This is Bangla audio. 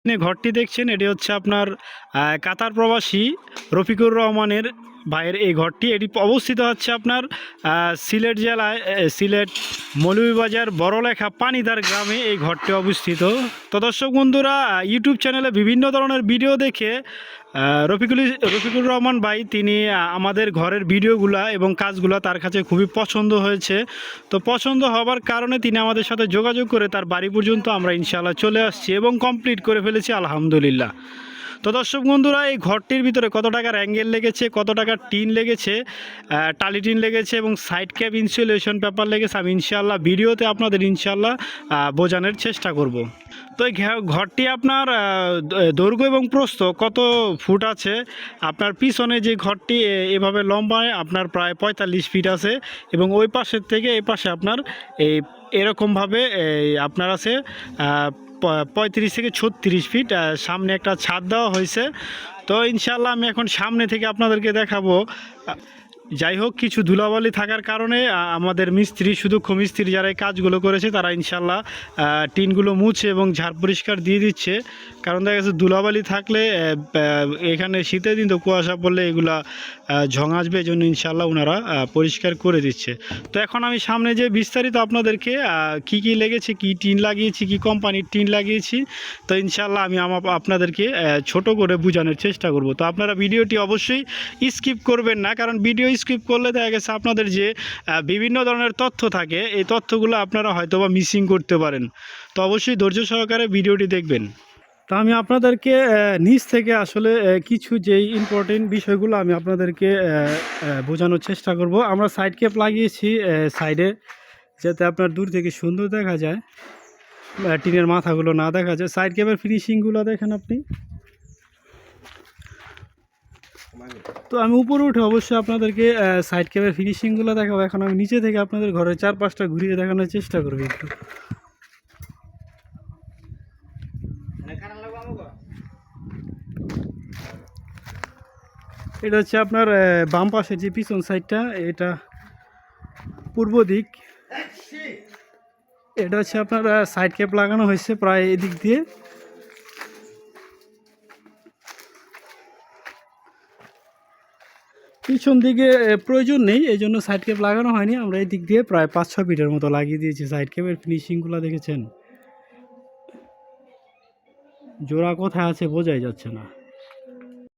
ঘরটি দেখছেন এটি হচ্ছে আপনার কাতার প্রবাসী রফিকুর রহমানের ভাইয়ের এই ঘরটি। এটি অবস্থিত হচ্ছে আপনার সিলেট জেলায়, সিলেট মৌলভীবাজার বড়লেখা পানিদার গ্রামে এই ঘরটি অবস্থিত। তো দর্শক বন্ধুরা, ইউটিউব চ্যানেলে বিভিন্ন ধরনের ভিডিও দেখে রফিকুর রহমান ভাই তিনি আমাদের ঘরের ভিডিওগুলা এবং কাজগুলো তার কাছে খুবই পছন্দ হয়েছে। তো পছন্দ হবার কারণে তিনি আমাদের সাথে যোগাযোগ করে তার বাড়ি পর্যন্ত আমরা ইনশাআল্লাহ চলে আসছি এবং কমপ্লিট করে ফেলেছি আলহামদুলিল্লাহ। তো দর্শক বন্ধুরা, এই ঘরটির ভিতরে কত টাকার অ্যাঙ্গেল লেগেছে, কত টাকার টিন লেগেছে, টালি টিন লেগেছে এবং সাইড ক্যাপ ইনসুলেশন পেপার লেগেছে, আমি ইনশাআল্লাহ ভিডিওতে আপনাদের ইনশাআল্লাহ বোঝানোর চেষ্টা করব। তো এই ঘরটি আপনার দৈর্ঘ্য এবং প্রস্থ কত ফুট আছে, আপনার পিছনে যে ঘরটি এভাবে লম্বায় আপনার প্রায় 45 ফিট আছে এবং ওই পাশের থেকে এই পাশে আপনার এরকমভাবে আপনার আছে 35 থেকে 36 ফিট। সামনে একটা ছাদ দেওয়া হয়েছে। তো ইনশাআল্লাহ আমি এখন সামনে থেকে আপনাদেরকে দেখাবো। যাই হোক, কিছু ধুলাবালি থাকার কারণে আমাদের মিস্ত্রি, সুদক্ষ মিস্ত্রি যারা এই কাজগুলো করেছে তারা ইনশাআল্লাহ টিনগুলো মুছে এবং ঝাড় পরিষ্কার দিয়ে দিচ্ছে। কারণ দেখা গেছে ধুলাবালি থাকলে এখানে শীতের দিন তো কুয়াশা পড়লে এগুলা ঝং আসবে, এই জন্য ইনশাআল্লাহ ওনারা পরিষ্কার করে দিচ্ছে। তো এখন আমি সামনে যে বিস্তারিত আপনাদেরকে কি কি লেগেছে, কি টিন লাগিয়েছি, কি কোম্পানির টিন লাগিয়েছি, তো ইনশাআল্লাহ আমি আপনাদেরকে ছোট করে বোঝানোর চেষ্টা করব। তো আপনারা ভিডিওটি অবশ্যই স্কিপ করবেন না, কারণ ভিডিও স্কিপ করলে দেখা গেছে আপনাদের যে বিভিন্ন ধরনের তথ্য থাকে এই তথ্যগুলো আপনারা হয়তোবা মিসিং করতে পারেন। তো অবশ্যই ধৈর্য সহকারে ভিডিওটি দেখবেন। তো আমি আপনাদেরকে নিচ থেকে আসলে কিছু যেই ইম্পর্টেন্ট বিষয়গুলো আমি আপনাদেরকে বোঝানোর চেষ্টা করব। আমরা সাইড ক্যাপ লাগিয়েছি সাইডে, যাতে আপনার দূর থেকে সুন্দর দেখা যায়, টিনের মাথাগুলো না দেখা যায়। সাইড ক্যাপের ফিনিশিংগুলো দেখেন আপনি। তো আমি উপরে উঠে অবশ্যই আপনাদেরকে সাইড ক্যাপের ফিনিশিংগুলো দেখাবো। এখন আমি নিচে থেকে আপনাদের ঘরের চারপাশটা ঘুরিয়ে দেখানোর চেষ্টা করবো একটু। এটা হচ্ছে আপনার বাম পাশে যে পিছন সাইডটা, এটা পূর্ব দিক। এটা হচ্ছে আপনার সাইড ক্যাপ লাগানো হয়েছে প্রায় এদিক দিয়ে। পিছন দিকে প্রয়োজন নেই, এই জন্য সাইড ক্যাপ লাগানো হয়নি। আমরা এই দিক দিয়ে প্রায় 5-6 ফিটের মতো লাগিয়ে দিয়েছি। সাইড ক্যাপের ফিনিশিংগুলো দেখেছেন, জোড়া কোথায় আছে বোঝাই যাচ্ছে না।